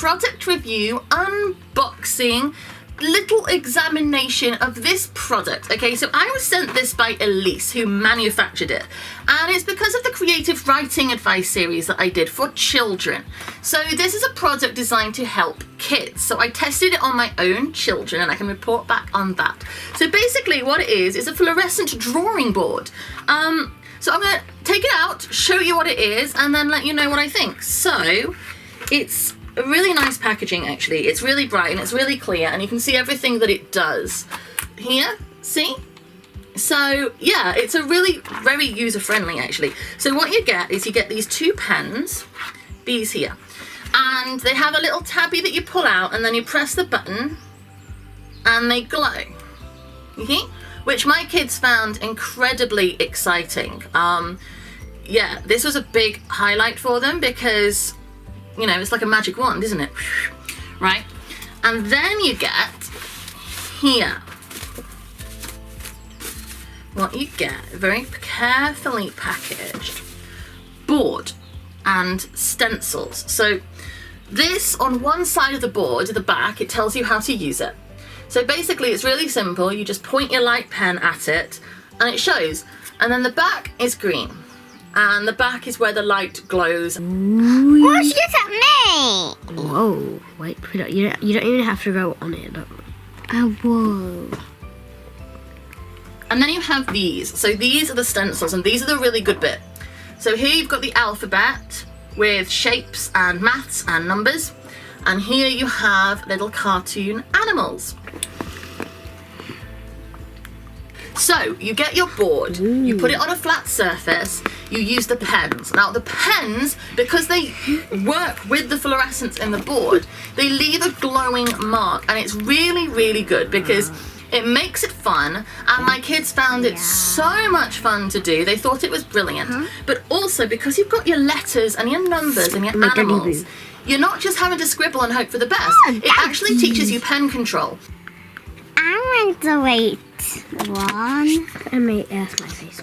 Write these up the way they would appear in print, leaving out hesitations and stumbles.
product review, unboxing, little examination of this product. Okay, so I was sent this by Elice, who manufactured it, and it's because of the creative writing advice series that I did for children. So this is a product designed to help kids. So I tested it on my own children, and I can report back on that. So basically what it is a fluorescent drawing board. So I'm gonna take it out, show you what it is, and then let you know what I think. So it's a really nice packaging, actually. It's really bright and it's really clear, and you can see everything that it does here. See? So yeah, it's a really very user-friendly, actually. So what you get is you get these two pens, these here, and they have a little tabby that you pull out, and then you press the button and they glow. Okay? Which my kids found incredibly exciting. Yeah, this was a big highlight for them because, you know, it's like a magic wand, isn't it? Right? And then you get here. What you get, very carefully packaged board and stencils. So this, on one side of the board, at the back, it tells you how to use it. So basically it's really simple. You just point your light pen at it and it shows. And then the back is green. And the back is where the light glows. What's this at me? Whoa, wait, you don't even have to go on it. Oh, whoa. And then you have these. So these are the stencils, and these are the really good bit. So here you've got the alphabet with shapes and maths and numbers. And here you have little cartoon animals. So you get your board, you put it on a flat surface, you use the pens. Now the pens, because they work with the fluorescence in the board, they leave a glowing mark, and it's really, really good because it makes it fun, and my kids found it so much fun to do. They thought it was brilliant. But also because you've got your letters and your numbers and your animals, you're not just having to scribble and hope for the best. It actually teaches you pen control. I want to wait one. That's my face.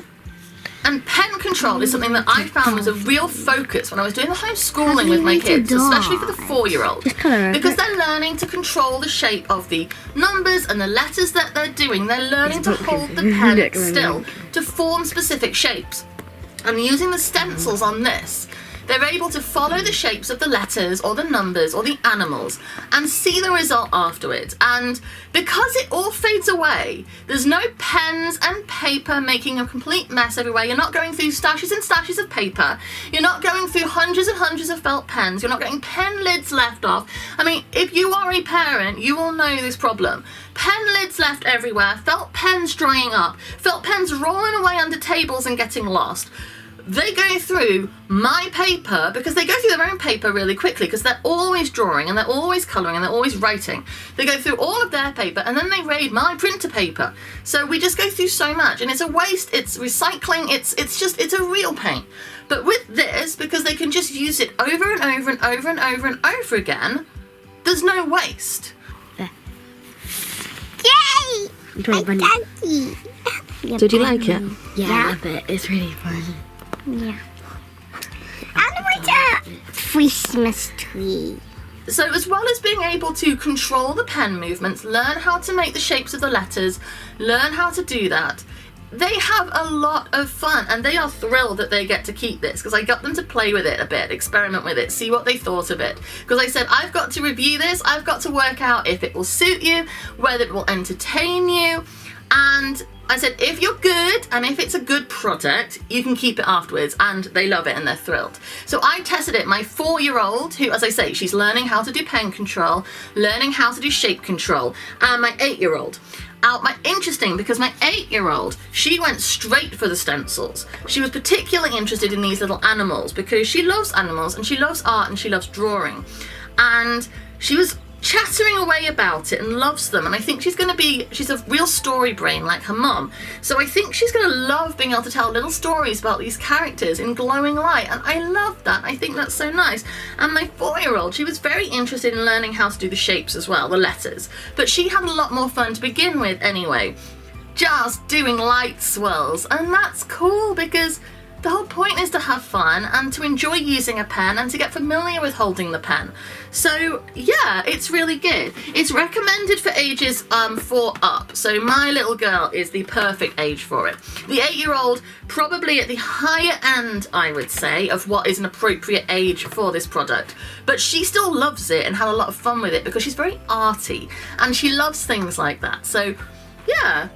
And pen control is something that I found was a real focus when I was doing the homeschooling with my kids, especially for the 4-year-old. Because they're learning to control the shape of the numbers and the letters that they're doing. They're learning to hold the pen still to form specific shapes. And using the stencils on this, they're able to follow the shapes of the letters or the numbers or the animals and see the result afterwards. And because it all fades away, there's no pens and paper making a complete mess everywhere. You're not going through stashes and stashes of paper. You're not going through hundreds and hundreds of felt pens. You're not getting pen lids left off. I mean, if you are a parent, you will know this problem. Pen lids left everywhere, felt pens drying up, felt pens rolling away under tables and getting lost. They go through my paper, because they go through their own paper really quickly because they're always drawing and they're always colouring and they're always writing. They go through all of their paper and then they raid my printer paper. So we just go through so much, and it's a waste, it's recycling, it's a real pain. But with this, because they can just use it over and over and over and over and over again, there's no waste. Yay! I Did you like it? Yeah, I love it. It's really fun. Yeah. And with a Christmas tree. So as well as being able to control the pen movements, learn how to make the shapes of the letters, learn how to do that, they have a lot of fun, and they are thrilled that they get to keep this because I got them to play with it a bit, experiment with it, see what they thought of it. Because I said, I've got to review this, I've got to work out if it will suit you, whether it will entertain you, and I said, if you're good and if it's a good product, you can keep it afterwards, and they love it and they're thrilled. So I tested it. My 4-year-old, who, as I say, she's learning how to do pen control, learning how to do shape control, and my 8-year-old. Interesting, because my 8-year-old, she went straight for the stencils. She was particularly interested in these little animals because she loves animals and she loves art and she loves drawing. And she was chattering away about it and loves them, and I think she's a real story brain like her mum, so I think she's going to love being able to tell little stories about these characters in glowing light, and I love that. I think that's so nice. And my 4-year-old, she was very interested in learning how to do the shapes as well, the letters, but she had a lot more fun to begin with anyway, just doing light swirls, and that's cool because The whole point is to have fun and to enjoy using a pen and to get familiar with holding the pen. So yeah, it's really good. It's recommended for ages 4 up. So my little girl is the perfect age for it. The 8-year-old probably at the higher end, I would say, of what is an appropriate age for this product. But she still loves it and had a lot of fun with it because she's very arty and she loves things like that. So yeah.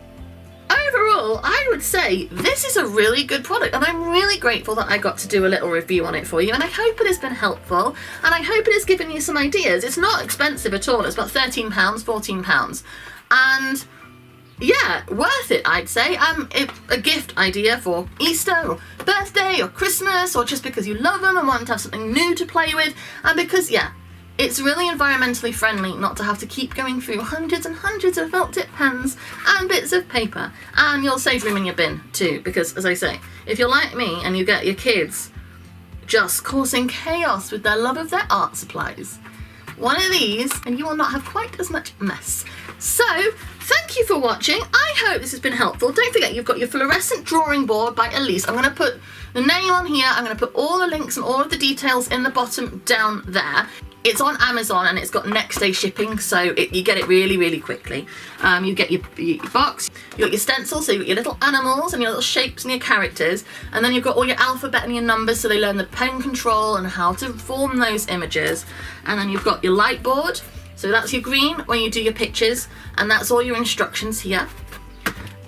Overall, I would say this is a really good product and I'm really grateful that I got to do a little review on it for you, and I hope it has been helpful and I hope it has given you some ideas. It's not expensive at all. It's about £13, £14, and yeah, worth it, I'd say. A gift idea for Easter or birthday or Christmas, or just because you love them and want to have something new to play with, and because, yeah, it's really environmentally friendly not to have to keep going through hundreds and hundreds of felt tip pens and bits of paper. And you'll save room in your bin too, because as I say, if you're like me and you get your kids just causing chaos with their love of their art supplies, one of these and you will not have quite as much mess. So, thank you for watching. I hope this has been helpful. Don't forget, you've got your Fluorescent drawing board by Elice. I'm going to put the name on here. I'm going to put all the links and all of the details in the bottom down there. It's on Amazon and it's got next day shipping, so you get it really, really quickly. You get your box, you got your stencil, so you got your little animals and your little shapes and your characters, and then you've got all your alphabet and your numbers, so they learn the pen control and how to form those images. And then you've got your light board, so that's your green when you do your pictures, and that's all your instructions here.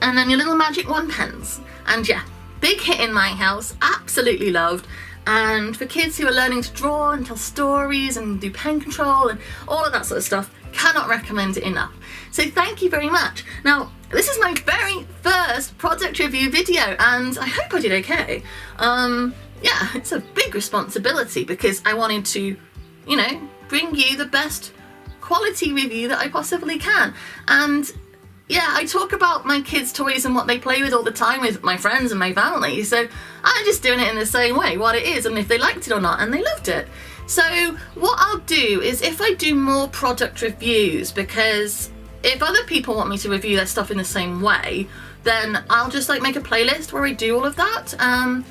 And then your little magic wand pens. And yeah, big hit in my house, absolutely loved. And for kids who are learning to draw and tell stories and do pen control and all of that sort of stuff, cannot recommend it enough. So thank you very much. Now, this is my very first product review video and I hope I did okay. Yeah, it's a big responsibility because I wanted to, you know, bring you the best quality review that I possibly can. And yeah, I talk about my kids' toys and what they play with all the time with my friends and my family, so I'm just doing it in the same way, what it is, and if they liked it or not, and they loved it. So what I'll do is if I do more product reviews, because if other people want me to review their stuff in the same way, then I'll just like make a playlist where I do all of that. And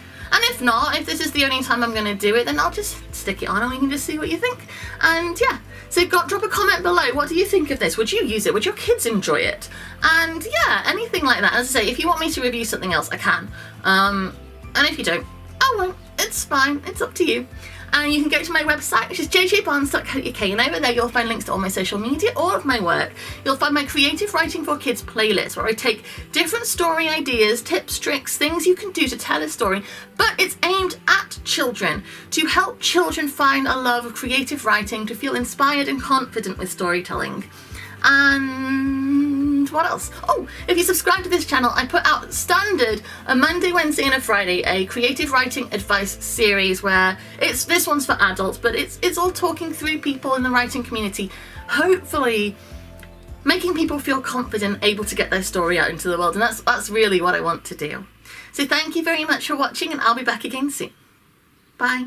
if not, if this is the only time I'm going to do it, then I'll just stick it on and we can just see what you think. And yeah, so drop a comment below. What do you think of this? Would you use it? Would your kids enjoy it? And yeah, anything like that. As I say, if you want me to review something else, I can. And if you don't, I won't. It's fine. It's up to you. And you can go to my website, which is jjbarnes.co.uk, and over there you'll find links to all my social media, all of my work. You'll find my Creative Writing for Kids playlist, where I take different story ideas, tips, tricks, things you can do to tell a story, but it's aimed at children, to help children find a love of creative writing, to feel inspired and confident with storytelling. And what else? Oh, if you subscribe to this channel, I put out standard a Monday, Wednesday and a Friday a creative writing advice series where this one's for adults, but it's all talking through people in the writing community, hopefully making people feel confident, able to get their story out into the world, and that's really what I want to do. So thank you very much for watching, and I'll be back again soon. Bye.